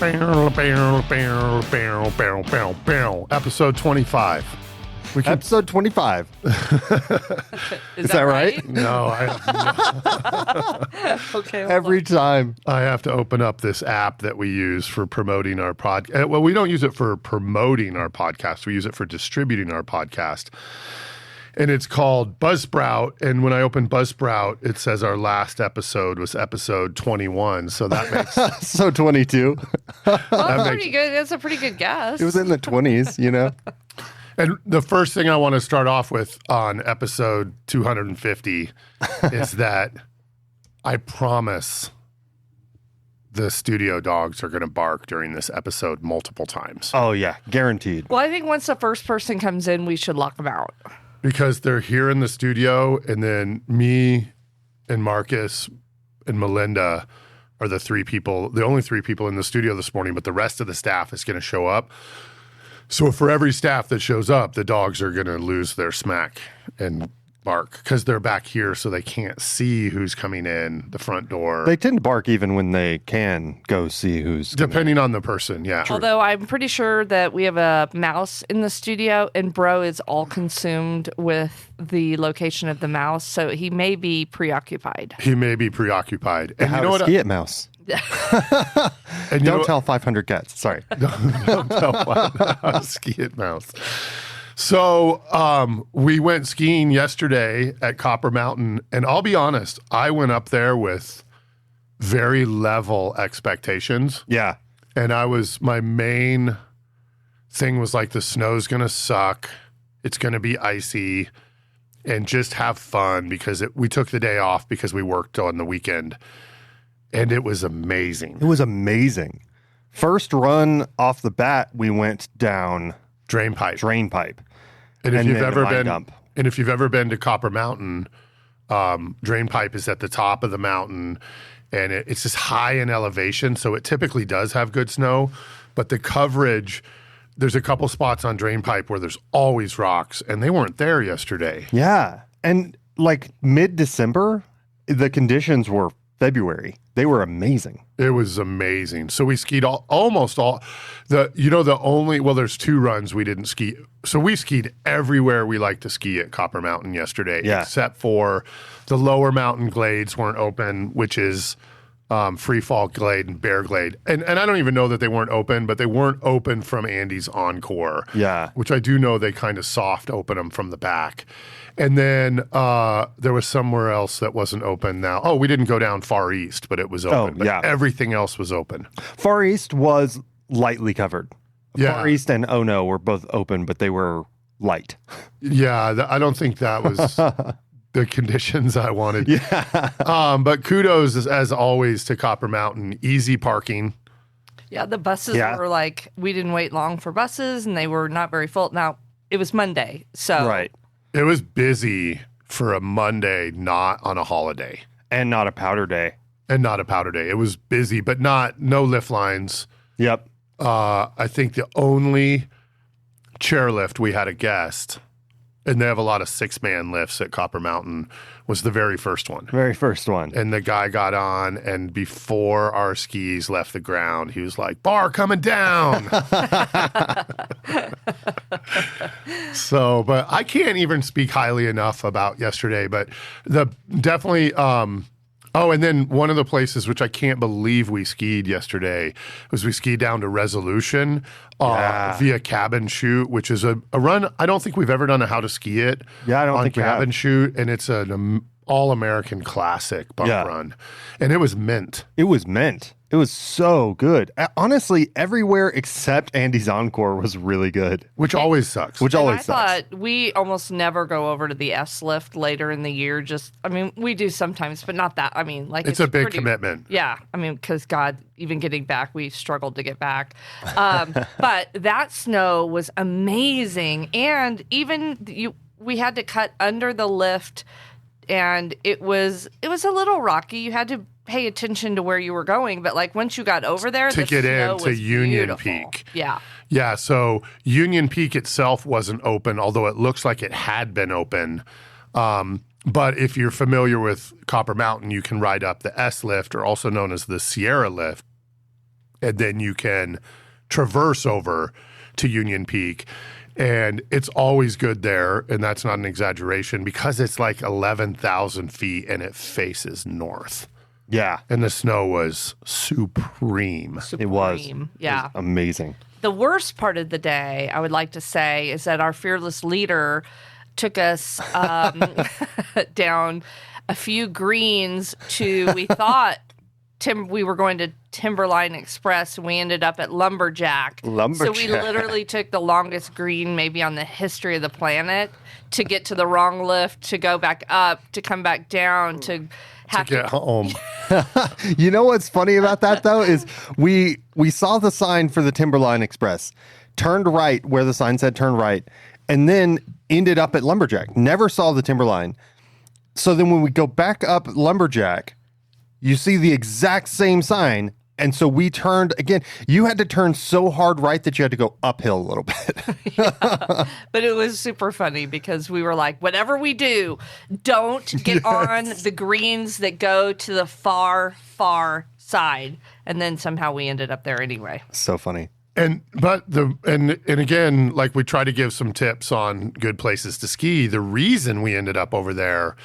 Episode 25. Episode 25. Is that right? No, Okay. Every time. I have to open up this app that we use for promoting our podcast. Well, we don't use it for promoting our podcast. We use it for distributing our podcast. And it's called Buzzsprout. And when I open Buzzsprout, it says our last episode was episode 21. So that makes So 22. Well, pretty good. That's a pretty good guess. It was in the 20s, you know? And the first thing I want to start off with on episode 250 is that I promise the studio dogs are going to bark during this episode multiple times. Oh, yeah. Guaranteed. Well, I think once the first person comes in, we should lock them out. Because they're here in the studio, and then me and Marcus and Melinda are the only three people in the studio this morning, but the rest of the staff is going to show up. So for every staff that shows up, the dogs are going to lose their smack and bark because they're back here so they can't see who's coming in the front door. They tend to bark even when they can go see who's Depending on the person, yeah. Although I'm pretty sure that we have a mouse in the studio, and Bro is all consumed with the location of the mouse, so he may be preoccupied. He may be preoccupied. And How you know to what? ski it, mouse. And Don't tell 500 cats. Sorry. Don't tell how to ski it, mouse. So we went skiing yesterday at Copper Mountain, and I'll be honest, I went up there with very level expectations. Yeah. And my main thing was like, the snow's going to suck. It's going to be icy, and just have fun because we took the day off because we worked on the weekend, and it was amazing. It was amazing. First run off the bat, we went down Drainpipe. And if you've then ever the mine been, dump. and if you've ever been to Copper Mountain, Drainpipe is at the top of the mountain, and it's just high in elevation, so it typically does have good snow. But the coverage, there's a couple spots on Drainpipe where there's always rocks, and they weren't there yesterday. Yeah. And like mid-December, the conditions were February. They were amazing. It was amazing. So we skied almost all there's two runs we didn't ski. So we skied everywhere we like to ski at Copper Mountain yesterday, except for the lower mountain glades weren't open, which is Free Fall Glade and Bear Glade. And I don't even know that they weren't open, but they weren't open from Andy's Encore. Yeah. Which I do know they kind of soft open them from the back. And then there was somewhere else that wasn't open now. Oh, we didn't go down Far East, but it was open. But everything else was open. Far East was lightly covered. Yeah. Far East and Oh No were both open, but they were light. Yeah, I don't think that was the conditions I wanted. Yeah. But kudos, as always, to Copper Mountain. Easy parking. Yeah, the buses were like, we didn't wait long for buses, and they were not very full. Now, it was Monday, so. Right. It was busy for a Monday, not on a holiday. And not a powder day. It was busy, but no lift lines. Yep. I think the only chairlift we had a guest, and they have a lot of 6-man lifts at Copper Mountain, was the very first one. Very first one. And the guy got on, and before our skis left the ground, he was like, "Bar coming down." So, but I can't even speak highly enough about yesterday, but definitely, and then one of the places which I can't believe we skied yesterday was we skied down to Resolution via Cabin Chute, which is a run. I don't think we've ever done a how to ski it. Yeah, I don't on think we have. Cabin Chute, and it's an all-American classic bump run, and it was mint. It was mint. It was so good. Honestly, everywhere except Andy's Encore was really good. Which always sucks. I thought we almost never go over to the S lift later in the year. We do sometimes, but not that. It's a big commitment. Yeah. Because God, even getting back, we struggled to get back. But that snow was amazing. And even we had to cut under the lift, and it was a little rocky. You had to pay attention to where you were going, but like once you got over there, to get into Union Peak. Yeah, so Union Peak itself wasn't open, although it looks like it had been open. But if you're familiar with Copper Mountain, you can ride up the S lift, or also known as the Sierra lift. and then you can traverse over to Union Peak. And it's always good there, and that's not an exaggeration, because it's like 11,000 feet and it faces north. Yeah. And the snow was supreme. It was. Yeah. It was amazing. The worst part of the day, I would like to say, is that our fearless leader took us down a few greens to, we thought we were going to Timberline Express, and we ended up at Lumberjack. So we literally took the longest green maybe on the history of the planet to get to the wrong lift, to go back up, to come back down, to get home. You know what's funny about that, though, is we saw the sign for the Timberline Express, turned right where the sign said turn right, and then ended up at Lumberjack. Never saw the Timberline. So then when we go back up Lumberjack, you see the exact same sign. And so we turned again. You had to turn so hard right that you had to go uphill a little bit. Yeah. But it was super funny because we were like, whatever we do, don't get on the greens that go to the far, far side. And then somehow we ended up there anyway. So funny. And again, like, we try to give some tips on good places to ski. The reason we ended up over there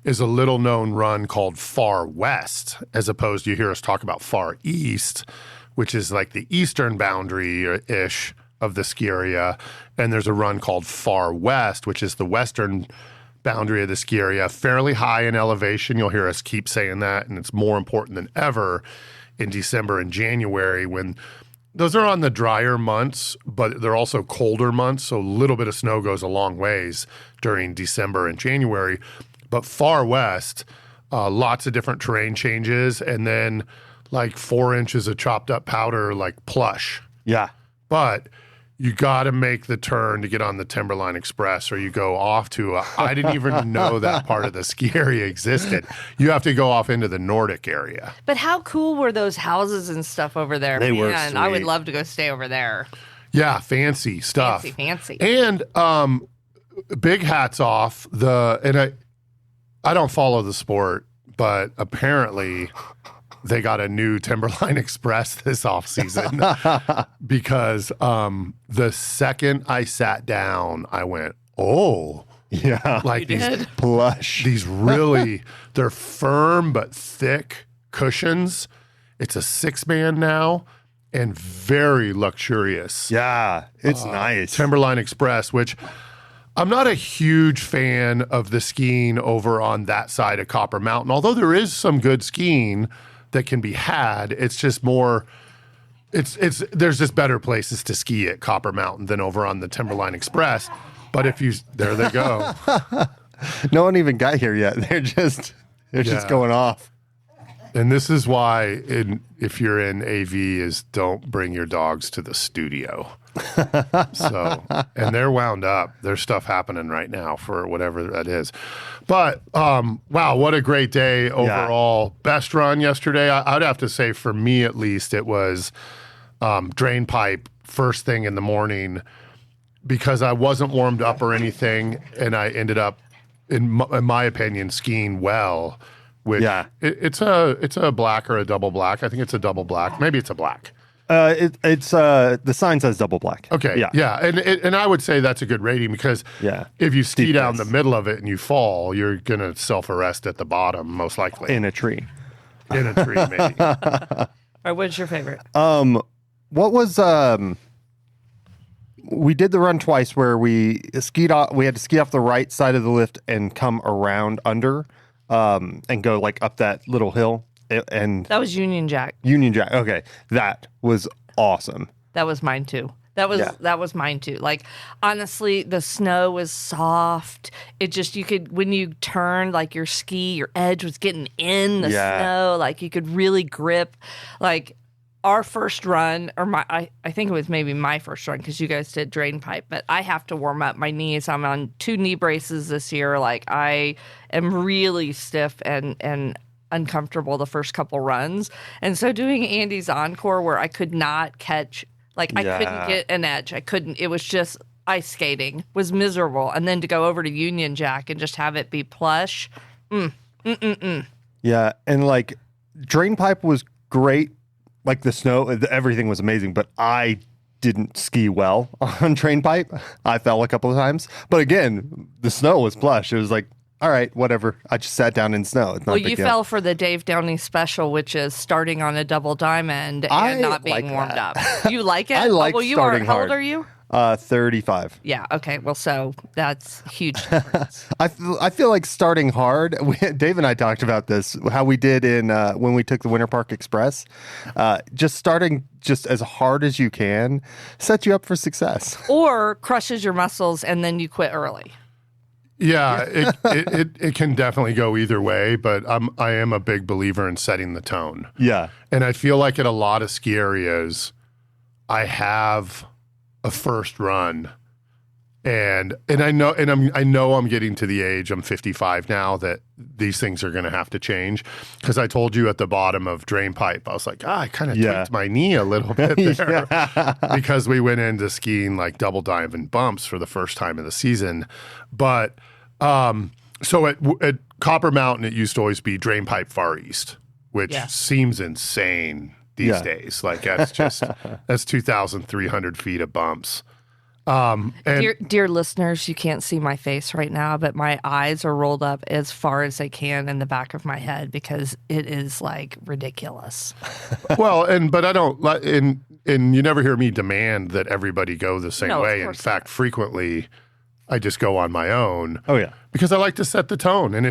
is a little known run called Far West, as opposed to, you hear us talk about Far East, which is like the eastern boundary-ish of the ski area. And there's a run called Far West, which is the western boundary of the ski area, fairly high in elevation. You'll hear us keep saying that, and it's more important than ever in December and January, when those are on the drier months, but they're also colder months, so a little bit of snow goes a long ways during December and January. But Far West, lots of different terrain changes, and then like 4 inches of chopped up powder, like plush. Yeah. But you got to make the turn to get on the Timberline Express, or you go off to I didn't even know that part of the ski area existed. You have to go off into the Nordic area. But how cool were those houses and stuff over there? They were Man, I would sweet. love to go stay over there. Yeah, fancy stuff. Fancy. And big hats off. I don't follow the sport, but apparently they got a new Timberline Express this offseason because the second I sat down, I went, oh. Yeah. Like You these did? Plush. these really, they're firm but thick cushions. It's a 6-man now and very luxurious. Yeah. It's nice. Timberline Express, which I'm not a huge fan of the skiing over on that side of Copper Mountain, although there is some good skiing that can be had. It's just more, there's just better places to ski at Copper Mountain than over on the Timberline Express. But there they go. No one even got here yet. They're just going off. And this is why, if you're in AV, is don't bring your dogs to the studio. So, and they're wound up. There's stuff happening right now for whatever that is. But wow, what a great day overall. Yeah. Best run yesterday, I'd have to say, for me at least, it was Drainpipe first thing in the morning, because I wasn't warmed up or anything, and I ended up, in my opinion, skiing well. Which it's a black or a double black. I think it's a double black. Maybe it's a black. It's the sign says double black. Okay. Yeah. And I would say that's a good rating, because if you ski down the middle of it and you fall, you're gonna self-arrest at the bottom, most likely. In a tree. In a tree, maybe. All right, what's your favorite? What was we did the run twice where we skied off. We had to ski off the right side of the lift and come around under, and go like up that little hill. And That was Union Jack. Union Jack. Okay, that was awesome. That was mine too. That was mine too. Like, honestly, the snow was soft. It just, you could, when you turned, like, your edge was getting in the snow. Like, you could really grip. Like, our first run, or I think it was maybe my first run, because you guys did Drainpipe, but I have to warm up my knees. I'm on 2 knee braces this year. Like, I am really stiff and uncomfortable the first couple runs. And so doing Andy's encore, where I could not catch, like, I couldn't get an edge. I couldn't. It was just ice skating, was miserable. And then to go over to Union Jack and just have it be plush. Yeah, and like Drainpipe was great like the snow, everything was amazing, but I didn't ski well on Drainpipe. I fell a couple of times, but again, the snow was plush. It was like, all right, whatever. I just sat down in snow. It's not Well, a big you deal. fell for the Dave Downey special, which is starting on a double diamond and I not being like warmed that. up. You like it? I like well, you starting are. How hard. old are you? 35. Yeah. Okay. Well, so that's huge difference. I feel like starting hard. Dave and I talked about this, how we did in when we took the Winter Park Express. Just starting just as hard as you can sets you up for success. Or crushes your muscles and then you quit early. Yeah, it can definitely go either way, but I am a big believer in setting the tone. Yeah. And I feel like at a lot of ski areas, I have a first run, and I know I'm getting to the age, I'm 55 now, that these things are going to have to change. Because I told you at the bottom of Drainpipe, I was like, I kind of tweaked my knee a little bit there because we went into skiing like double diamond bumps for the first time of the season. But so at Copper Mountain, it used to always be Drainpipe Far East, which seems insane these days. Like that's 2,300 feet of bumps. And Dear listeners, you can't see my face right now, but my eyes are rolled up as far as they can in the back of my head because it is like ridiculous. well, but I don't, and you never hear me demand that everybody go the same way. In fact, frequently I just go on my own. Oh yeah. Because I like to set the tone. And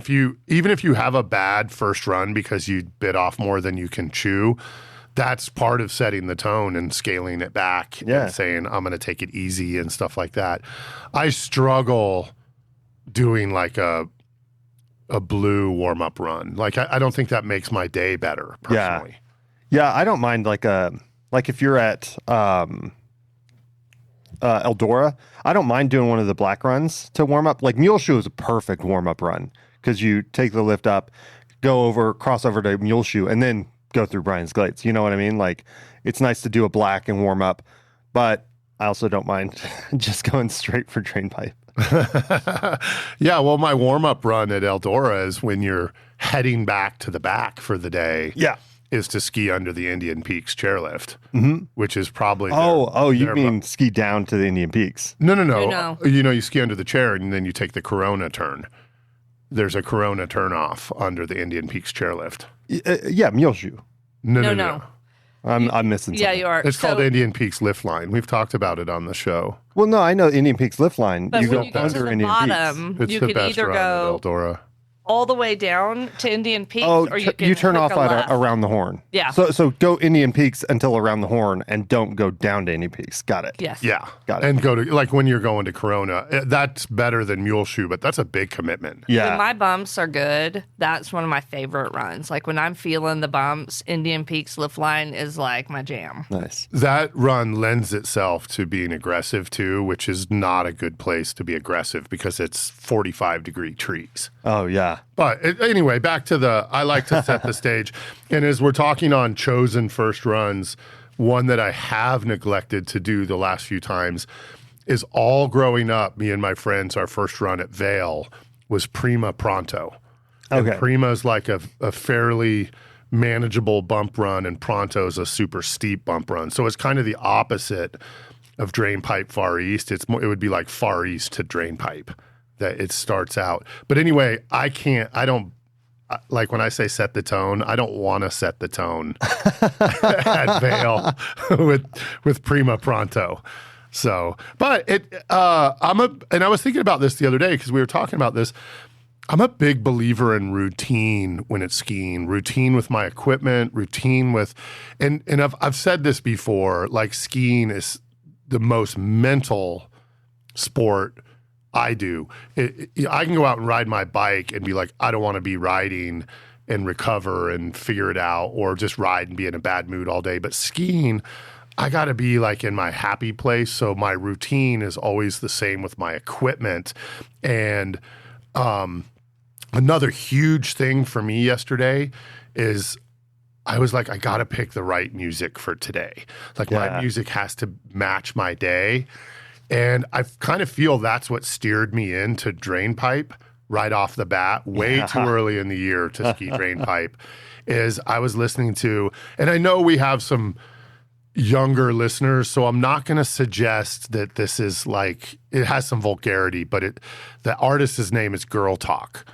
even if you have a bad first run because you bit off more than you can chew, that's part of setting the tone and scaling it back and saying, I'm going to take it easy and stuff like that. I struggle doing like a blue warm-up run. Like, I don't think that makes my day better, personally. Yeah, I don't mind like if you're at Eldora, I don't mind doing one of the black runs to warm up. Like Mule Shoe is a perfect warm-up run because you take the lift up, cross over to Mule Shoe, and then go through Brian's Glades. You know what I mean? Like, it's nice to do a black and warm up, but I also don't mind just going straight for Drainpipe. Yeah, well, my warm-up run at Eldora is when you're heading back to the back for the day. Yeah. Is to ski under the Indian Peaks chairlift, which is probably you mean ski down to the Indian Peaks? No. You know. You ski under the chair and then you take the Corona turn. There's a Corona turnoff under the Indian Peaks chairlift. Yeah, Mule Shoe. No. I'm missing something. Yeah, you are. It's called Indian Peaks Lift Line. We've talked about it on the show. Well, no, I know Indian Peaks lift line. But you when go you get under to the Indian bottom, Peaks. It's you the could best either run go at Eldora. all the way down to Indian Peaks, Oh, or you can you turn off hook a left. around the horn. Yeah. So go Indian Peaks until around the horn, and don't go down to Indian Peaks. Got it. Yes. Yeah. Got it. And go to, like when you're going to Corona, that's better than Mule Shoe, but that's a big commitment. Yeah. When my bumps are good, that's one of my favorite runs. Like when I'm feeling the bumps, Indian Peaks lift line is like my jam. Nice. That run lends itself to being aggressive too, which is not a good place to be aggressive because it's 45-degree trees. Oh yeah. But anyway, back to I like to set the stage. And as we're talking on chosen first runs, one that I have neglected to do the last few times is all growing up, me and my friends, our first run at Vail was Prima Pronto. Okay. And Prima's like a fairly manageable bump run, and Pronto's a super steep bump run. So it's kind of the opposite of Drainpipe Far East. It would be like Far East to Drainpipe that it starts out. But anyway, like when I say set the tone, I don't want to set the tone at Vail with Prima Pronto. So, but and I was thinking about this the other day because we were talking about this. I'm a big believer in routine when it's skiing, routine with my equipment, routine with, and I've said this before, like skiing is the most mental sport I do. I can go out and ride my bike and be like, I don't want to be riding and recover and figure it out, or just ride and be in a bad mood all day. But skiing, I got to be like in my happy place. So my routine is always the same with my equipment. And another huge thing for me yesterday is I was like, I got to pick the right music for today. Like my music has to match my day. And I kind of feel that's what steered me into Drainpipe right off the bat, way too early in the year to ski Drainpipe, is I was listening to, and I know we have some younger listeners, so I'm not going to suggest that this is like, it has some vulgarity, but the artist's name is Girl Talk.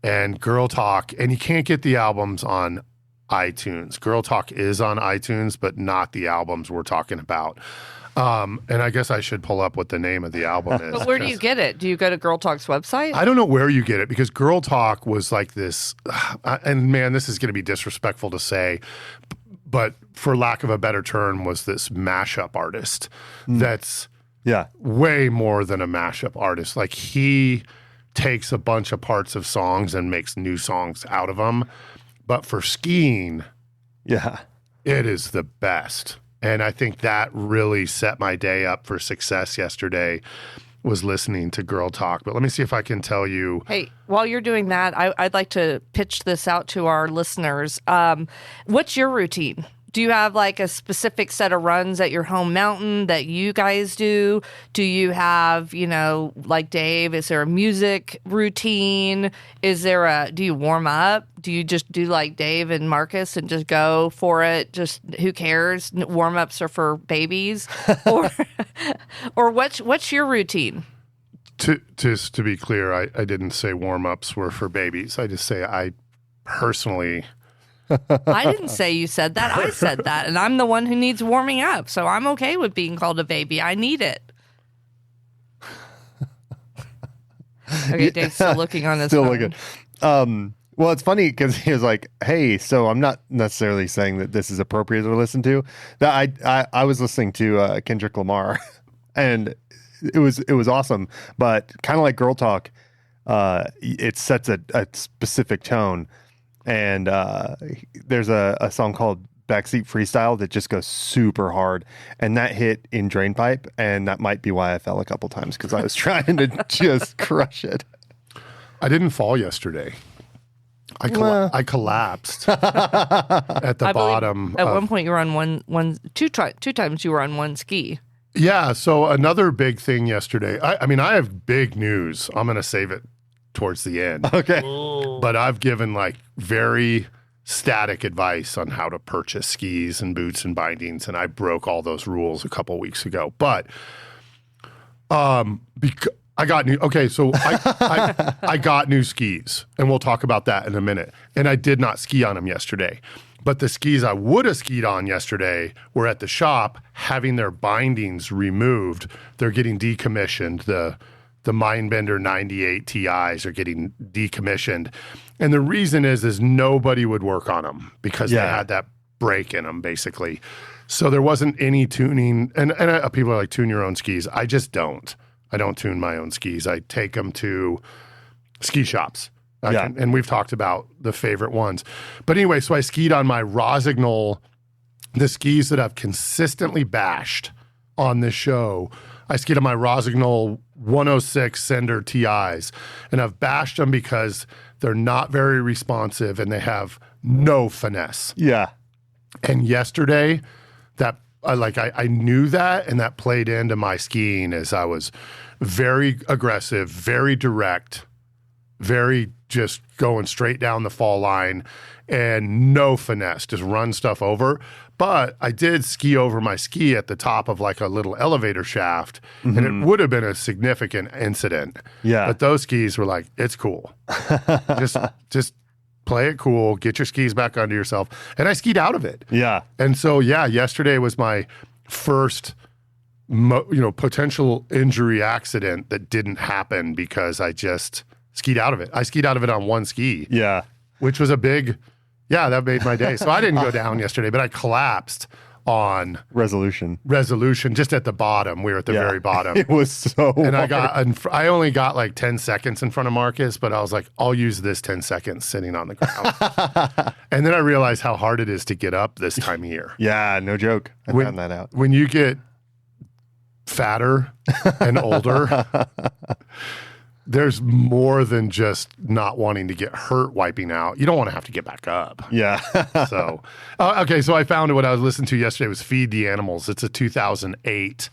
And Girl Talk, and you can't get the albums on iTunes. Girl Talk is on iTunes, but not the albums we're talking about. And I guess I should pull up what the name of the album is. But where do you get it? Do you go to Girl Talk's website? I don't know where you get it, because Girl Talk was like this, and man, this is going to be disrespectful to say, but for lack of a better term, was this mashup artist that's way more than a mashup artist. Like, he takes a bunch of parts of songs and makes new songs out of them. But for skiing, it is the best. And I think that really set my day up for success yesterday, was listening to Girl Talk. But let me see if I can tell you. Hey, while you're doing that, I'd like to pitch this out to our listeners. What's your routine? Do you have like a specific set of runs at your home mountain that you guys do? Do you have, like Dave, is there a music routine? Do you warm up? Do you just do like Dave and Marcus and just go for it? Just who cares? Warm-ups are for babies? or what's your routine? To be clear, I didn't say warm-ups were for babies. I just say I personally... I didn't say you said that. I said that. And I'm the one who needs warming up. So I'm okay with being called a baby. I need it. Okay, Dave's still looking on his phone. Looking. Well, it's funny because he was like, hey, so I'm not necessarily saying that this is appropriate to listen to. That I was listening to Kendrick Lamar, and it was awesome. But kind of like Girl Talk, it sets a specific tone. And there's a song called Backseat Freestyle that just goes super hard. And that hit in Drainpipe. And that might be why I fell a couple times, because I was trying to just crush it. I didn't fall yesterday. I collapsed at the bottom. At one point you were on two times you were on one ski. Yeah. So another big thing yesterday. I mean, I have big news. I'm going to save it towards the end. Okay. But I've given like very static advice on how to purchase skis and boots and bindings, and I broke all those rules a couple weeks ago. But I got new. Okay, so I got new skis, and we'll talk about that in a minute. And I did not ski on them yesterday. But the skis I would have skied on yesterday were at the shop having their bindings removed. They're getting decommissioned. The Mindbender 98 TIs are getting decommissioned. And the reason is nobody would work on them because they had that break in them, basically. So there wasn't any tuning. And people are like, tune your own skis. I just don't. I don't tune my own skis. I take them to ski shops. And we've talked about the favorite ones. But anyway, so I skied on my Rossignol, the skis that I've consistently bashed on this show. I skied on my Rossignol 106 Sender TIs, and I've bashed them because they're not very responsive and they have no finesse. Yeah. And yesterday, I knew that, and that played into my skiing as I was very aggressive, very direct, very just going straight down the fall line and no finesse, just run stuff over. But I did ski over my ski at the top of like a little elevator shaft, and it would have been a significant incident. Yeah. But those skis were like, it's cool. just play it cool, get your skis back under yourself. And I skied out of it. Yeah. And so, yesterday was my first potential injury accident that didn't happen because I just skied out of it. I skied out of it on one ski. Yeah. Which was a big, that made my day. So I didn't go down yesterday, but I collapsed on Resolution just at the bottom. We were at the very bottom. It was so and hard. I only got like 10 seconds in front of Marcus, but I was like, I'll use this 10 seconds sitting on the ground. And then I realized how hard it is to get up this time of year. Yeah, no joke. I found that out. When you get fatter and older, there's more than just not wanting to get hurt wiping out. You don't want to have to get back up. Yeah. So, okay. So I found what I was listening to yesterday was Feed the Animals. It's a 2008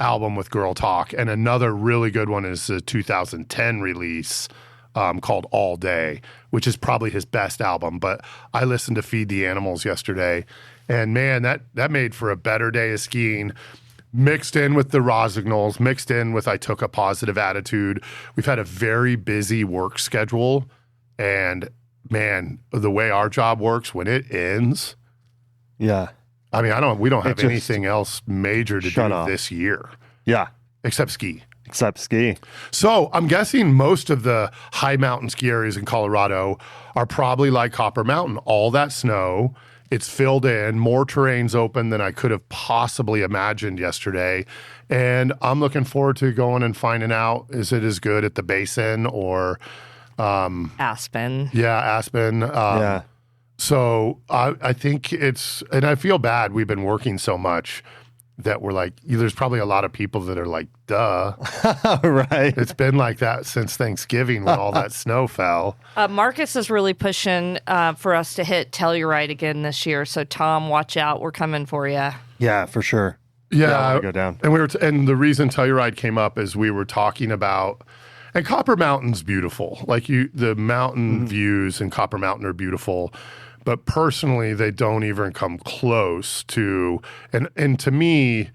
album with Girl Talk. And another really good one is a 2010 release called All Day, which is probably his best album. But I listened to Feed the Animals yesterday, and man, that made for a better day of skiing. Mixed in with the Rossignol's, mixed in with I Took a Positive Attitude. We've had a very busy work schedule, and man, the way our job works, when it ends, Yeah. I mean, we don't have just anything else major to shut do off. this year Yeah. except ski. Except ski. So I'm guessing most of the high mountain ski areas in Colorado are probably like Copper Mountain. All that snow, it's filled in, more terrain's open than I could have possibly imagined yesterday. And I'm looking forward to going and finding out, is it as good at the Basin or Aspen. Aspen? Yeah. So I think and I feel bad. We've been working so much that we're like, there's probably a lot of people that are like, duh. Right. It's been like that since Thanksgiving when all that snow fell. Marcus is really pushing for us to hit Telluride again this year. So, Tom, watch out. We're coming for you. Yeah, for sure. Yeah, I wanna go down. And and the reason Telluride came up is we were talking about, and Copper Mountain's beautiful. Like the mountain views in Copper Mountain are beautiful. But personally, they don't even come close to, and to me,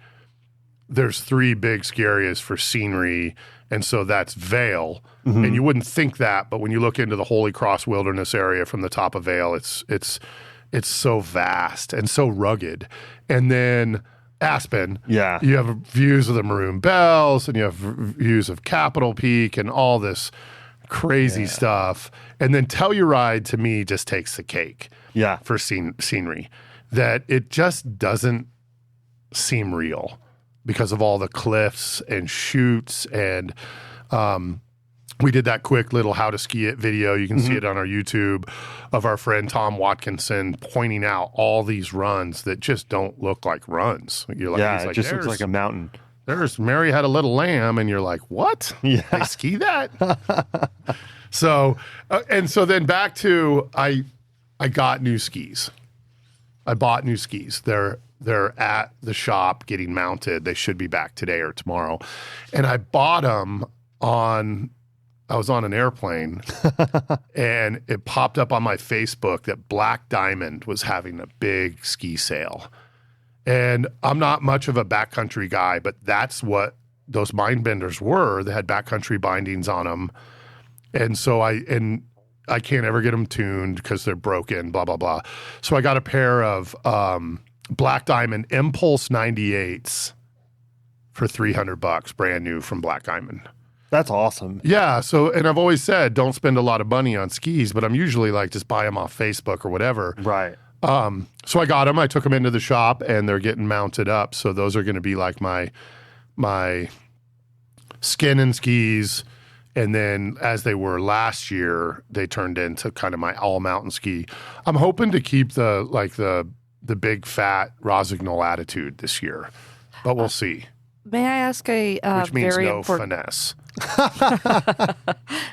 there's 3 big ski areas for scenery, and so that's Vail. And you wouldn't think that, but when you look into the Holy Cross Wilderness area from the top of Vail, it's so vast and so rugged. And then Aspen, Yeah. you have views of the Maroon Bells, and you have views of Capitol Peak and all this crazy stuff. And then Telluride, to me, just takes the cake. Yeah. For scenery, that it just doesn't seem real because of all the cliffs and chutes. And we did that quick little how to ski it video. You can see it on our YouTube of our friend Tom Watkinson pointing out all these runs that just don't look like runs. You're like, Yeah, it just looks like a mountain. There's Mary Had a Little Lamb, and you're like, what? Yeah. They ski that? So then back to I got new skis. I bought new skis. They're at the shop getting mounted. They should be back today or tomorrow. And I bought them I was on an airplane and it popped up on my Facebook that Black Diamond was having a big ski sale. And I'm not much of a backcountry guy, but that's what those mind benders were. They had backcountry bindings on them. And so I can't ever get them tuned because they're broken, blah, blah, blah. So I got a pair of Black Diamond Impulse 98s for $300, brand new from Black Diamond. That's awesome. Yeah. So, and I've always said, don't spend a lot of money on skis, but I'm usually like, just buy them off Facebook or whatever. Right. So I got them. I took them into the shop, and they're getting mounted up. So those are going to be like my skin and skis. And then as they were last year, they turned into kind of my all mountain ski. I'm hoping to keep the big fat Rossignol attitude this year, but we'll see. May I ask a Which means very no important finesse.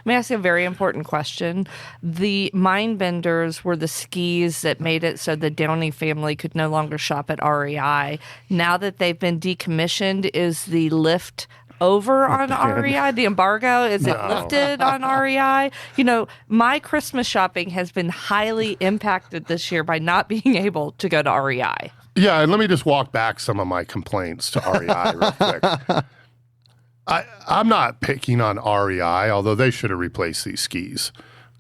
May I ask a very important question? The Mindbenders were the skis that made it so the Downey family could no longer shop at REI. Now that they've been decommissioned, is the lift over on REI? The embargo, is it lifted on REI? You know, my Christmas shopping has been highly impacted this year by not being able to go to REI. Yeah, and let me just walk back some of my complaints to REI real quick. I'm not picking on REI, although they should have replaced these skis.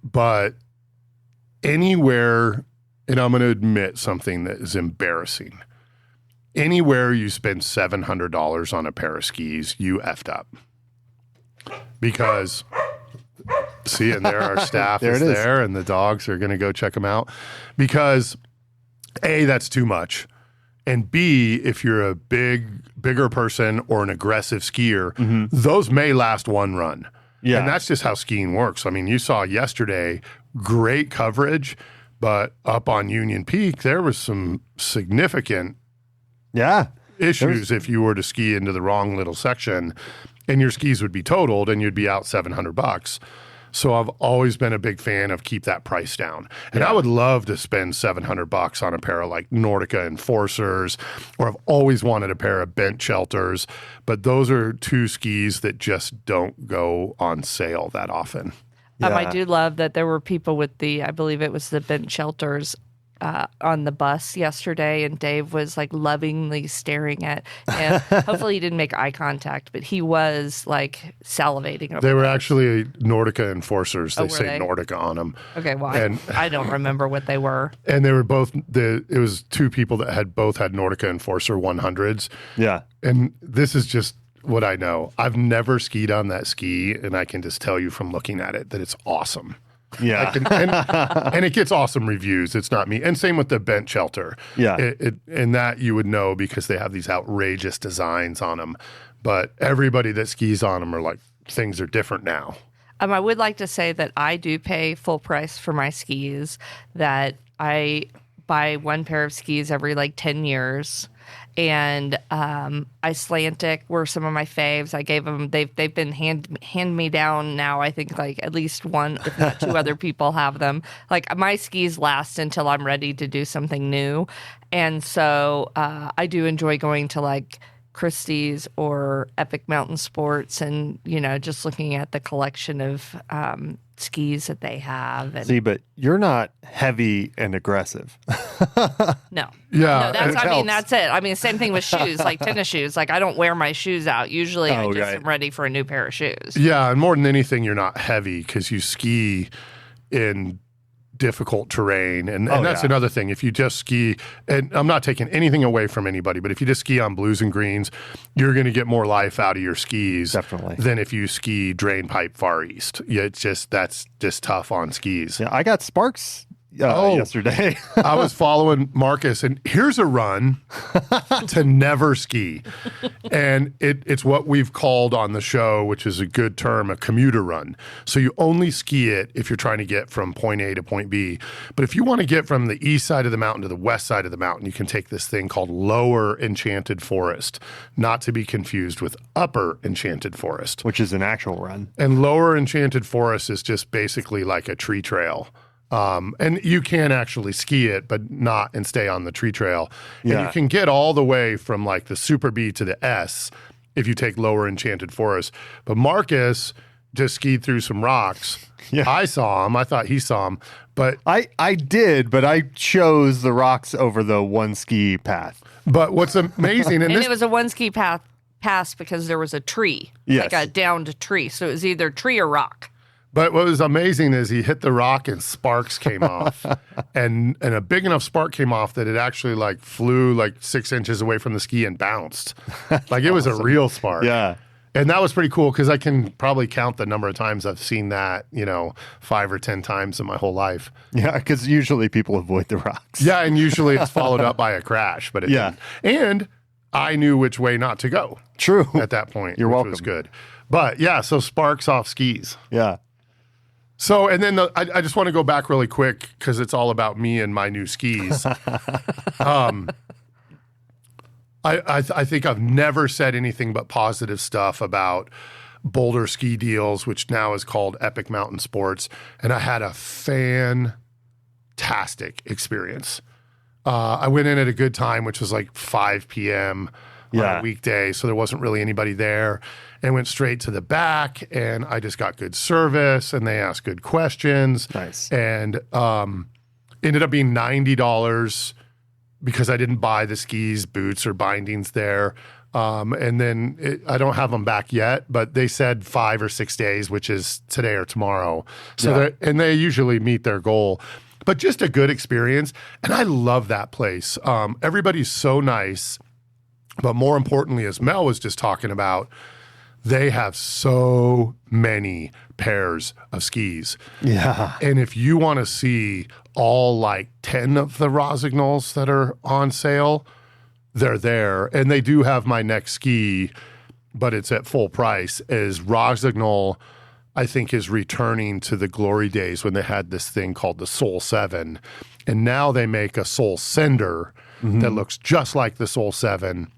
But anywhere, and I'm going to admit something that is embarrassing. Anywhere you spend $700 on a pair of skis, you effed up. Because, see, and there our staff is there, and the dogs are going to go check them out. Because, A, that's too much. And B, if you're a bigger person or an aggressive skier, those may last one run. Yeah. And that's just how skiing works. I mean, you saw yesterday, great coverage, but up on Union Peak, there was some significant issues if you were to ski into the wrong little section, and your skis would be totaled and you'd be out $700. So I've always been a big fan of keep that price down. And I would love to spend $700 on a pair of like Nordica Enforcers, or I've always wanted a pair of Bent Shelters, but those are two skis that just don't go on sale that often. I Yeah. do love that there were people with I believe it was the bench shelters on the bus yesterday, and Dave was like lovingly staring at him. Hopefully he didn't make eye contact, but he was like salivating over They were those. actually Nordica enforcers. They were say they? Nordica on them. Okay, well, And- I don't remember what they were. And they were both, it was two people that had both had Nordica Enforcer 100s. Yeah. And this is just what I know. I've never skied on that ski, and I can just tell you from looking at it that it's awesome. Yeah. And it gets awesome reviews. It's not me. And same with the bench shelter. Yeah. And that you would know because they have these outrageous designs on them. But everybody that skis on them are like, things are different now. I would like to say that I do pay full price for my skis, that I buy one pair of skis every like 10 years. And Icelandic were some of my faves. I gave them, they've been hand me down now. I think like at least one, if not two other people have them. Like my skis last until I'm ready to do something new. And so I do enjoy going to like Christie's or Epic Mountain Sports and, just looking at the collection of skis that they have. And See, but you're not heavy and aggressive. no. Yeah. No, that's, helps. that's it. I mean, same thing with shoes, like tennis shoes. Like I don't wear my shoes out. Usually I just right. am ready for a new pair of shoes. Yeah, and more than anything, you're not heavy because you ski in difficult terrain. And that's yeah. another thing. If you just ski, and I'm not taking anything away from anybody, but if you just ski on blues and greens, you're going to get more life out of your skis Definitely. than if you ski Drainpipe Far East. Yeah, that's just tough on skis. Yeah, I got sparks yesterday. I was following Marcus, and here's a run to never ski. And it's what we've called on the show, which is a good term, a commuter run. So you only ski it if you're trying to get from point A to point B. But if you want to get from the east side of the mountain to the west side of the mountain, you can take this thing called Lower Enchanted Forest, not to be confused with Upper Enchanted Forest. Which is an actual run. And Lower Enchanted Forest is just basically like a tree trail. And you can actually ski it, but not and stay on the tree trail. And Yeah. you can get all the way from like the Super B to the S if you take Lower Enchanted Forest. But Marcus just skied through some rocks. Yeah. I saw him. I thought he saw him. But I did, but I chose the rocks over the one ski path. what's amazing, and And this it was a one ski pass because there was a tree, Yes. like a downed tree. So it was either tree or rock. But what was amazing is he hit the rock and sparks came off, and a big enough spark came off that it actually like flew like 6 inches away from the ski and bounced. Like it was a real spark. Yeah. And that was pretty cool because I can probably count the number of times I've seen that, 5 or 10 times in my whole life. Yeah, because usually people avoid the rocks. Yeah, and usually it's followed up by a crash, but it Yeah. didn't. And I knew which way not to go True. at that point. You're which welcome. was good. But yeah, so sparks off skis. Yeah. So, and then I just want to go back really quick because it's all about me and my new skis. I think I've never said anything but positive stuff about Boulder Ski Deals, which now is called Epic Mountain Sports. And I had a fantastic experience. I went in at a good time, which was like 5 p.m. on Yeah. a weekday. So there wasn't really anybody there, and went straight to the back, and I just got good service, and they asked good questions. Nice. And ended up being $90 because I didn't buy the skis, boots, or bindings there. And then I don't have them back yet, but they said 5 or 6 days, which is today or tomorrow. So and they usually meet their goal. But just a good experience. And I love that place. Everybody's so nice. But more importantly, as Mel was just talking about, they have so many pairs of skis. Yeah. And if you want to see all like 10 of the Rossignol's that are on sale, they're there. And they do have my next ski, but it's at full price, as Rossignol, I think, is returning to the glory days when they had this thing called the Soul 7. And now they make a Soul Sender that looks just like the Soul 7.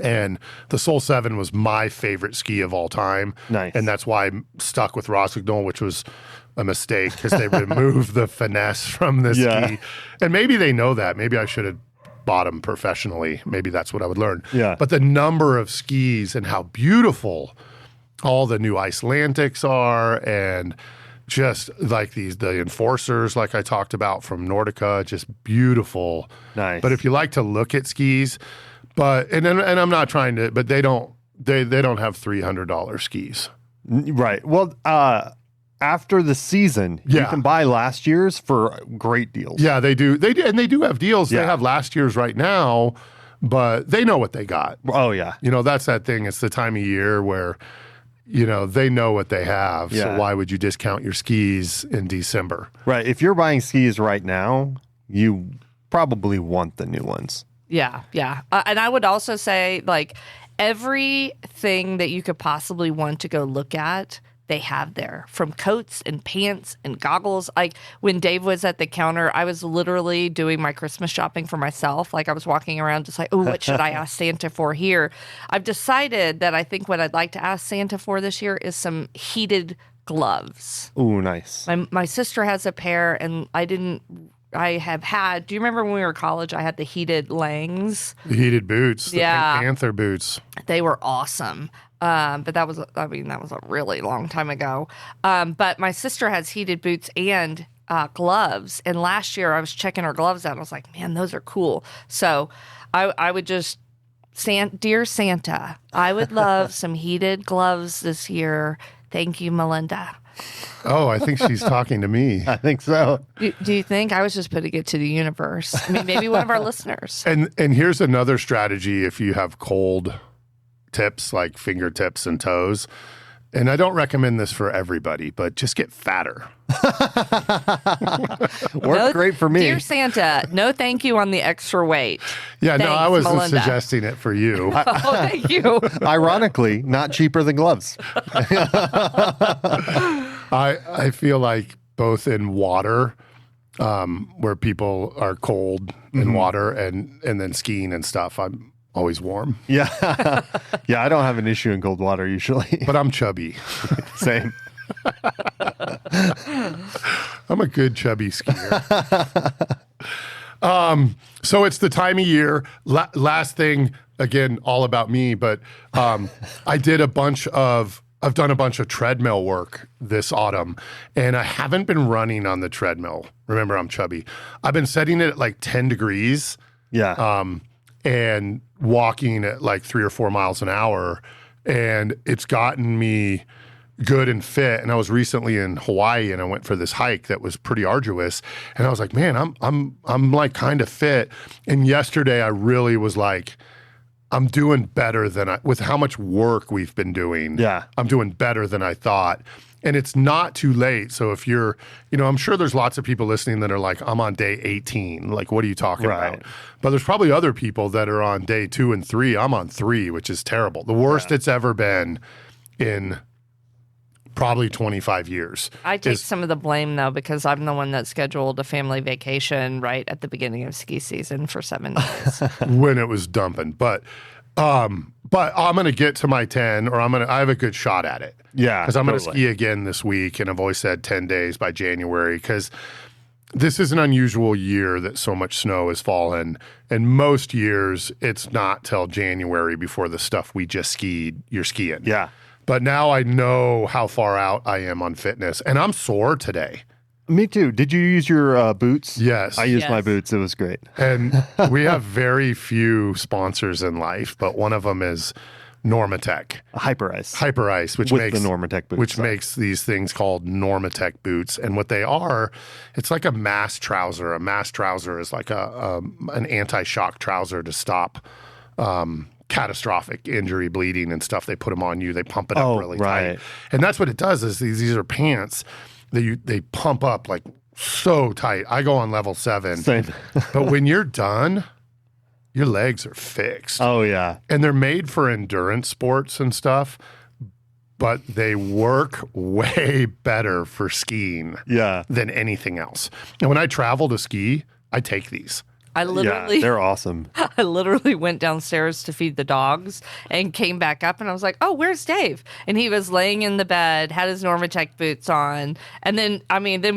And the Soul 7 was my favorite ski of all time. Nice. And that's why I'm stuck with Rossignol, which was a mistake because they removed the finesse from the ski. And maybe they know that. Maybe I should have bought them professionally. Maybe that's what I would learn. Yeah. But the number of skis and how beautiful all the new Icelandics are, and just like the Enforcers, like I talked about from Nordica, just beautiful. Nice. But if you like to look at skis, and I'm not trying to, but they don't have $300 skis. Right. Well, after the season, you can buy last year's for great deals. Yeah, they do. They do have deals. Yeah. They have last year's right now, but they know what they got. Oh, yeah. That's that thing. It's the time of year where, they know what they have. Yeah. So why would you discount your skis in December? Right. If you're buying skis right now, you probably want the new ones. Yeah, yeah. And I would also say, like, everything that you could possibly want to go look at, they have there, from coats and pants and goggles. Like, when Dave was at the counter, I was literally doing my Christmas shopping for myself. Like, I was walking around just like, oh, what should I ask Santa for here? I've decided that I think what I'd like to ask Santa for this year is some heated gloves. Ooh, nice. My sister has a pair, and I have had, do you remember when we were in college, I had the heated Langs? The heated boots, the Yeah. Pink Panther boots. They were awesome. But that was a really long time ago. But my sister has heated boots and gloves. And last year I was checking her gloves out. And I was like, man, those are cool. So I would just, dear Santa, I would love some heated gloves this year. Thank you, Melinda. Oh, I think she's talking to me. I think so. Do you think? I was just putting it to the universe. I mean, maybe one of our listeners. And here's another strategy if you have cold tips like fingertips and toes. And I don't recommend this for everybody, but just get fatter. Worked great for me. Dear Santa, no thank you on the extra weight. Yeah, Thanks, no, I wasn't Melinda. suggesting it for you. Oh, thank you. Ironically, not cheaper than gloves. I feel like both in water, where people are cold in water, and then skiing and stuff, I'm always warm. Yeah. Yeah, I don't have an issue in cold water usually. But I'm chubby. Same. I'm a good chubby skier. So it's the time of year. Last thing, again, all about me, but I've done a bunch of treadmill work this autumn, and I haven't been running on the treadmill. Remember, I'm chubby. I've been setting it at like 10 degrees. Yeah. And walking at like 3 or 4 miles an hour, and it's gotten me good and fit. And I was recently in Hawaii, and I went for this hike that was pretty arduous, and I was like, man, I'm like kind of fit. And yesterday I really was like, I'm doing better than with how much work we've been doing. Yeah. I'm doing better than I thought. And it's not too late. So if you're, I'm sure there's lots of people listening that are like, I'm on day 18. Like, what are you talking Right. about? But there's probably other people that are on day 2 and 3. I'm on 3, which is terrible. The worst it's ever been in probably 25 years. I take some of the blame, though, because I'm the one that scheduled a family vacation right at the beginning of ski season for 7 days. When it was dumping. But I'm going to get to my 10, or I have a good shot at it. Yeah. Because I'm going to totally. ski again this week, and I've always said 10 days by January, because this is an unusual year that so much snow has fallen. And most years, it's not till January before the stuff we just skied, you're skiing. Yeah. But now I know how far out I am on fitness, and I'm sore today. Me too. Did you use your boots? Yes. I used my Yes. boots. It was great. And we have very few sponsors in life, but one of them is Normatec. Hyper Ice. Which With makes the Normatec boots. which makes these things called Normatec boots. And what they are, it's like a mass trouser. A mass trouser is like an anti-shock trouser to stop catastrophic injury, bleeding, and stuff. They put them on you. They pump it up really right. tight. And that's what it does. Is these are pants that they pump up like so tight. I go on level 7. Same. But when you're done, your legs are fixed. Oh, yeah. And they're made for endurance sports and stuff, but they work way better for skiing Yeah. than anything else. And when I travel to ski, I take these. I literally, Yeah, they're awesome. I literally went downstairs to feed the dogs and came back up, and I was like, "Oh, where's Dave?" And he was laying in the bed, had his Normatec boots on, and then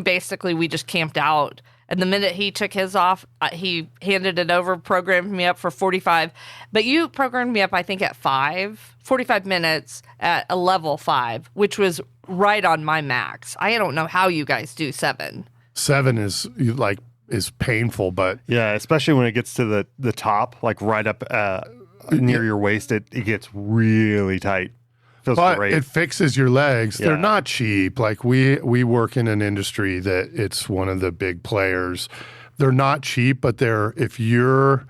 basically we just camped out And the minute he took his off, he handed it over, programmed me up for 45. But you programmed me up, I think, at 45 minutes at a level 5, which was right on my max. I don't know how you guys do 7. 7 is painful, but Yeah, especially when it gets to the top, like right up near your waist, it gets really tight. Feels but great. it fixes your legs. Yeah. They're not cheap. Like we work in an industry that it's one of the big players. They're not cheap, but if you're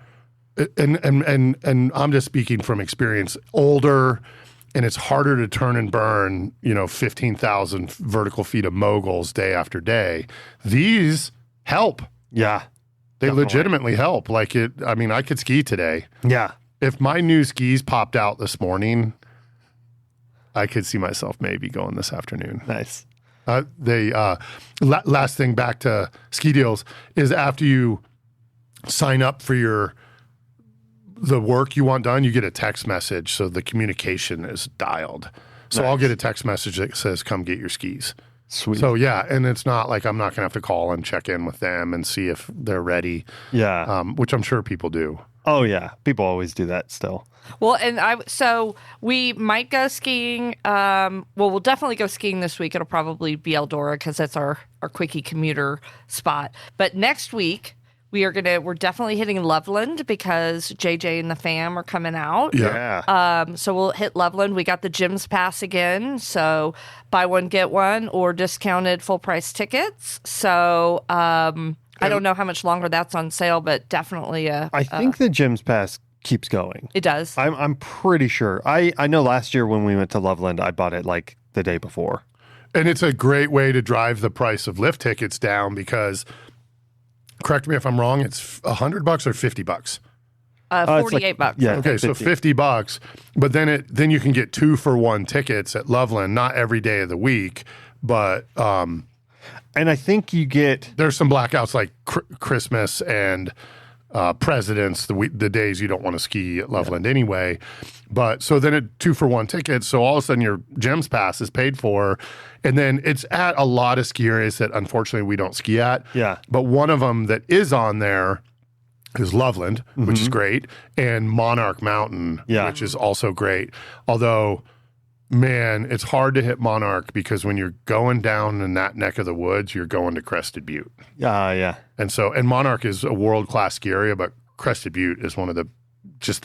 and I'm just speaking from experience, older, and it's harder to turn and burn, 15,000 vertical feet of moguls day after day. These help. Yeah. They Definitely. legitimately help. I could ski today. Yeah. If my new skis popped out this morning, I could see myself maybe going this afternoon. Nice. Last thing back to ski deals is after you sign up for the work you want done, you get a text message. So the communication is dialed. So Nice. I'll get a text message that says, come get your skis. Sweet. So yeah, and it's not like I'm not going to have to call and check in with them and see if they're ready, yeah. which I'm sure people do. Oh, yeah. People always do that still. Well, so we might go skiing. We'll definitely go skiing this week. It'll probably be Eldora because that's our quickie commuter spot. But next week we're definitely hitting Loveland because JJ and the fam are coming out. Yeah. So we'll hit Loveland. We got the gyms pass again. So buy one, get one, or discounted full price tickets. So I don't know how much longer that's on sale, but definitely I think the Gyms Pass keeps going. it does. I'm pretty sure. I know last year when we went to Loveland, I bought it like the day before. And it's a great way to drive the price of lift tickets down because, correct me if I'm wrong, it's $100 or $50. It's like- $48. Yeah. Okay, so 50. $50, but then you can get 2-for-1 tickets at Loveland, not every day of the week, but And I think you get there's some blackouts like Christmas and Presidents, the days you don't want to ski at Loveland anyway. But so then it 2-for-1 tickets, so all of a sudden your Gems Pass is paid for, and then it's at a lot of ski areas that unfortunately we don't ski at. Yeah. But one of them that is on there is Loveland, which is great, and Monarch Mountain, Yeah. which is also great. Although, man, it's hard to hit Monarch because when you're going down in that neck of the woods, you're going to Crested Butte. yeah. And Monarch is a world-class ski area, but Crested Butte is one of the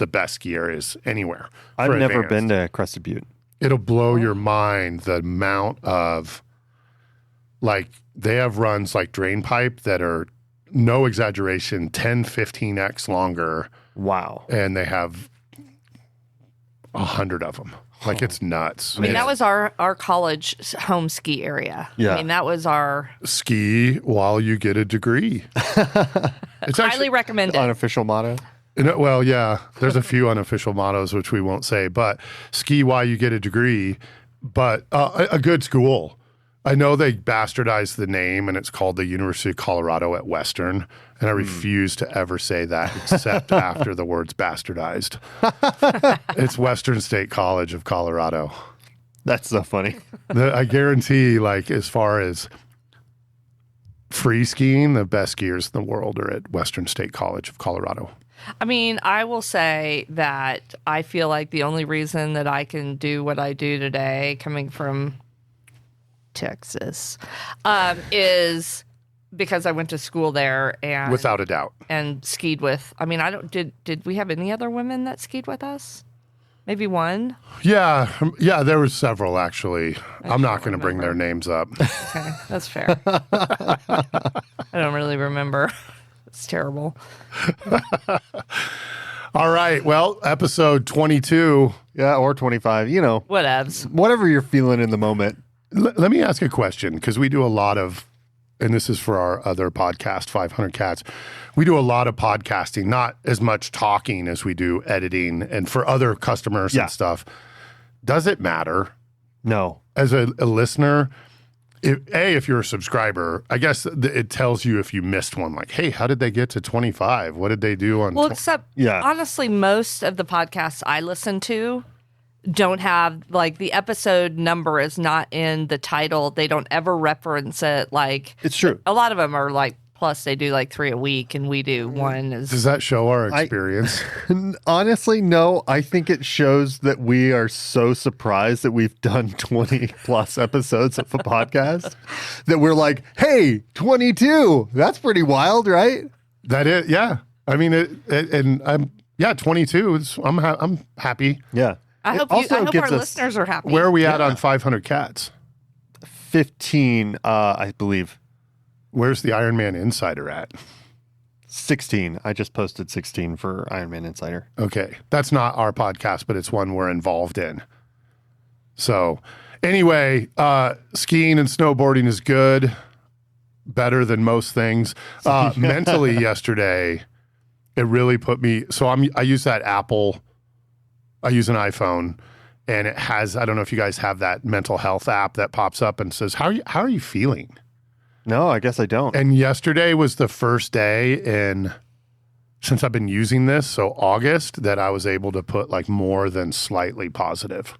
best ski areas anywhere. I've for never advanced. been to Crested Butte. It'll blow your mind the amount of, they have runs like Drainpipe that are, no exaggeration, 10, 15x longer, Wow. and they have 100 of them. It's nuts. I mean, that was our college home ski area. Yeah. I mean, that was our Ski while you get a degree. It's highly recommended. Unofficial motto. Well, yeah, there's a few unofficial mottos, which we won't say, but ski while you get a degree, but a good school. I know they bastardized the name and it's called the University of Colorado at Western, and I refuse to ever say that except after the word's bastardized. It's Western State College of Colorado. That's so funny. I guarantee, as far as free skiing, the best skiers in the world are at Western State College of Colorado. I mean, I will say that I feel like the only reason that I can do what I do today, coming from Texas, is because I went to school there and Without a doubt. and skied with. I mean, I don't did we have any other women that skied with us? Maybe one. Yeah, there were several actually. I'm not going to bring their names up. Okay, that's fair. I don't really remember. It's terrible. All right, well, episode 22. Yeah, or 25, Whatevs. whatever you're feeling in the moment. Let me ask a question, because we do a lot of, and this is for our other podcast, 500 Cats. We do a lot of podcasting, not as much talking as we do editing, and for other customers Yeah. and stuff. Does it matter? No. As a listener, if you're a subscriber, I guess it tells you if you missed one, like, hey, how did they get to 25? What did they do on Well, except Yeah. honestly, most of the podcasts I listen to don't have the episode number is not in the title. They don't ever reference it. It's true. A lot of them are Plus, they do like 3 a week, and we do one. Does that show our experience? Honestly, no. I think it shows that we are so surprised that we've done 20 plus episodes of a podcast that we're like, hey, 22. That's pretty wild, right? That is, yeah. I mean, and I'm 22. I'm happy. Yeah. I hope our listeners are happy. Where are we at on 500 cats? 15, I believe. Where's the Iron Man Insider at? 16. I just posted 16 for Iron Man Insider. Okay. That's not our podcast, but it's one we're involved in. So anyway, skiing and snowboarding is good. Better than most things. Mentally yesterday, it really put me, so I use that Apple, I use an iPhone, and it has, I don't know if you guys have that mental health app that pops up and says, how are you feeling? No, I guess I don't. And yesterday was the first day since I've been using this, so August, that I was able to put like more than slightly positive.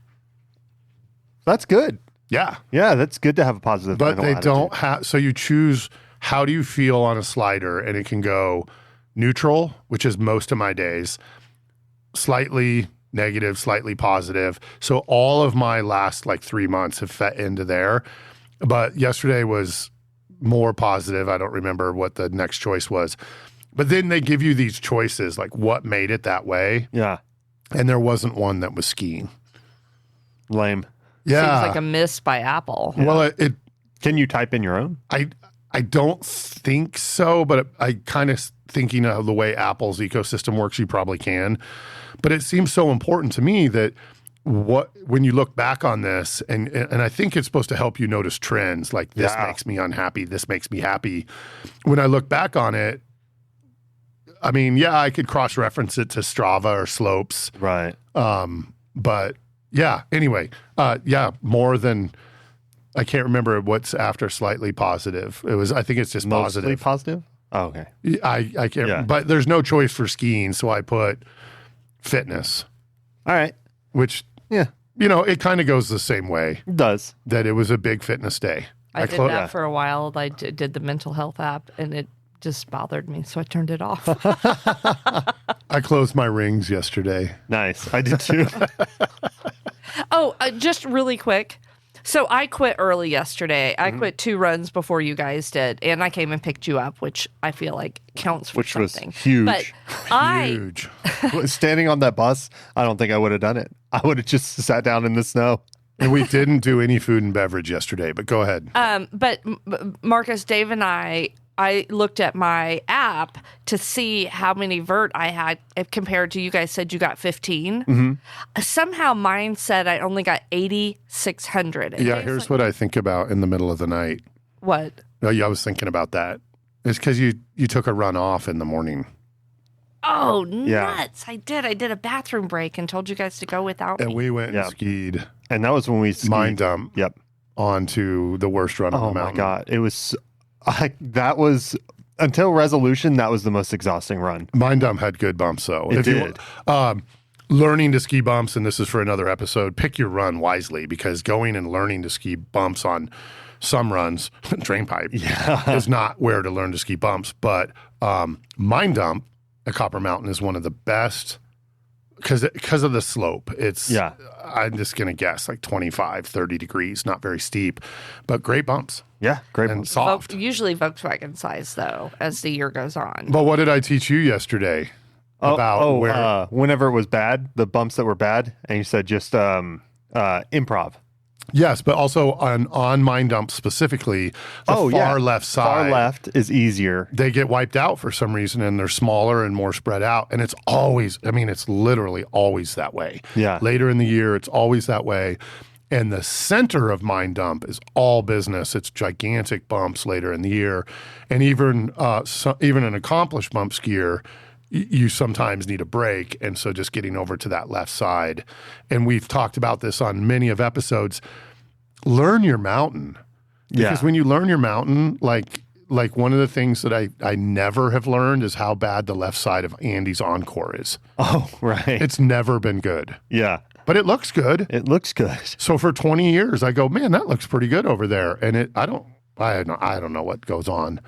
That's good. Yeah. Yeah, that's good to have a positive But mental they attitude. don't have, so you choose, how do you feel on a slider? And it can go neutral, which is most of my days, slightly negative, slightly positive. So all of my last like 3 months have fit into there. But yesterday was more positive. I don't remember what the next choice was. But then they give you these choices, like what made it that way. Yeah. And there wasn't one that was skiing. Lame. Yeah. Seems like a miss by Apple. Well, it Can you type in your own? I don't think so, but I kind of thinking of the way Apple's ecosystem works, you probably can. But it seems so important to me that when you look back on this, and I think it's supposed to help you notice trends, like this makes me unhappy, this makes me happy. When I look back on it, I mean, yeah, I could cross-reference it to Strava or Slopes. Right. But yeah, anyway, more than, I can't remember what's after slightly positive. I think it's just Mostly positive. positive? Oh, okay. I can't, Yeah. but there's no choice for skiing, so I put fitness, All right. which, Yeah. it kind of goes the same way, It does. that it was a big fitness day. I did that for a while. I did the mental health app, and it just bothered me, so I turned it off. I closed my rings yesterday. Nice. I did too. Oh, just really quick. So I quit early yesterday. I quit 2 runs before you guys did, and I came and picked you up, which I feel like counts for Which was something. huge. But I Huge. Standing on that bus, I don't think I would have done it. I would have just sat down in the snow. And we didn't do any food and beverage yesterday, but go ahead. but Marcus, Dave, and I looked at my app to see how many vert I had compared to, you guys said you got 15. Mm-hmm. Somehow mine said I only got 8,600. And Yeah, Dave's here's like, what I think about in the middle of the night. What? Oh, yeah, I was thinking about that. It's because you took a run off in the morning. Oh, Yeah. nuts. I did a bathroom break and told you guys to go without And me. we went Yeah. and skied And that was when we skied. mine dump Yep. onto the worst run on Oh the my mountain. God. It was, that was, until resolution, that was the most exhausting run. Mine dump had good bumps, though. It You- did. learning to ski bumps, and this is for another episode, pick your run wisely, because going and learning to ski bumps on some runs, Drainpipe, is not where to learn to ski bumps. But Mine Dump at Copper Mountain is one of the best because of the slope. It's, I'm just going to guess, like 25, 30 degrees, not very steep, but great bumps Yeah. Great. and soft. Usually Volkswagen size, though, as the year goes on. But what did I teach you yesterday about where? Whenever it was bad, the bumps that were bad, and you said just improv. Yes, but also on Mine Dump specifically, the far left side. Far left is easier. They get wiped out for some reason, and they're smaller and more spread out. And it's always, it's literally always that way. Yeah. Later in the year, it's always that way. And the center of Mine Dump is all business. It's gigantic bumps later in the year. And even an accomplished bump skier, you sometimes need a break. And so just getting over to that left side. And we've talked about this on many of episodes. Learn your mountain. Because when you learn your mountain, like one of the things that I never have learned is how bad the left side of Andy's Encore is. Oh, right. It's never been good. Yeah. But it looks good. It looks good. So for 20 years, I go, man, that looks pretty good over there. And I I don't know what goes on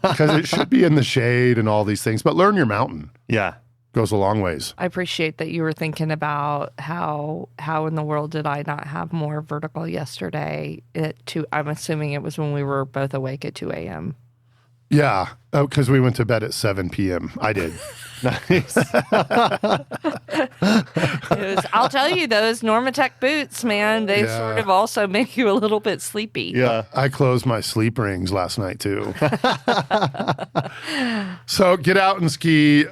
because it should be in the shade and all these things. But learn your mountain. Yeah. Goes a long ways. I appreciate that you were thinking about how in the world did I not have more vertical yesterday? I'm assuming it was when we were both awake at 2 a.m. Yeah, because we went to bed at 7 p.m. I did. Nice. I'll tell you, those Normatec boots, man, they sort of also make you a little bit sleepy. Yeah. I closed my sleep rings last night too. So get out and ski.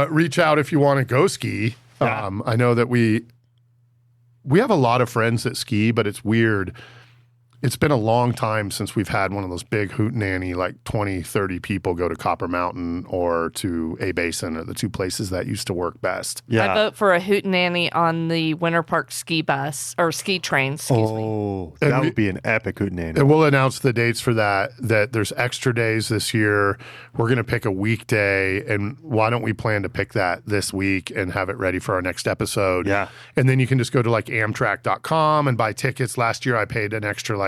Reach out if you want to go ski. Yeah. I know that we have a lot of friends that ski, but it's weird. It's been a long time since we've had one of those big hootenanny, like 20, 30 people go to Copper Mountain or to A Basin, or the two places that used to work best. Yeah. I vote for a hootenanny on the Winter Park ski bus or ski train, excuse me. Oh, that would be an epic hootenanny. And we'll announce the dates for that there's extra days this year. We're going to pick a weekday, and why don't we plan to pick that this week and have it ready for our next episode? Yeah. And then you can just go to like amtrak.com and buy tickets. Last year I paid an extra like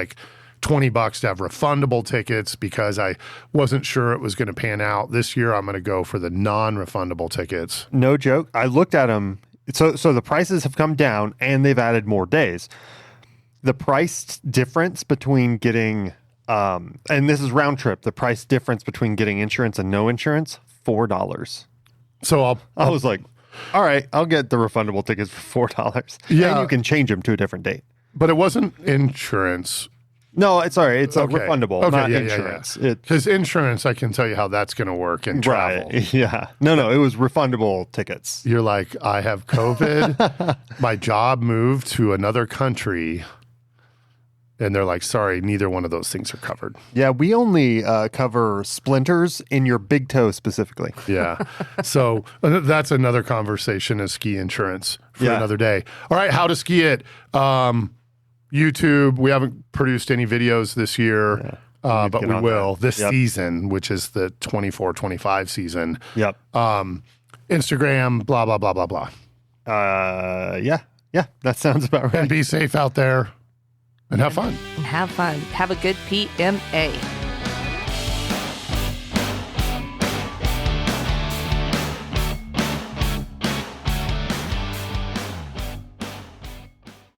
$20 to have refundable tickets because I wasn't sure it was going to pan out. This year I'm going to go for the non-refundable tickets. No joke. I looked at them. So the prices have come down and they've added more days. The price difference between getting, and this is round trip, the price difference between getting insurance and no insurance, $4. So I was like, all right, I'll get the refundable tickets for $4. Yeah. And you can change them to a different date. but it wasn't insurance. No, it's sorry. It's Okay. refundable, Okay, not yeah, insurance. Yeah. Because insurance, I can tell you how that's going to work in travel. Right. Yeah. No, it was refundable tickets. You're like, I have COVID. My job moved to another country. And they're like, sorry, neither one of those things are covered. Yeah, we only cover splinters in your big toe specifically. Yeah. So that's another conversation, is ski insurance for Yeah. another day. All right, how to ski it. YouTube, we haven't produced any videos this year, but get we on will that. this Yep. season, which is the 24-25 season. Yep. Instagram, blah, blah, blah, blah, blah. Yeah, that sounds about right. And be safe out there and have fun. And have fun. Have a good PMA.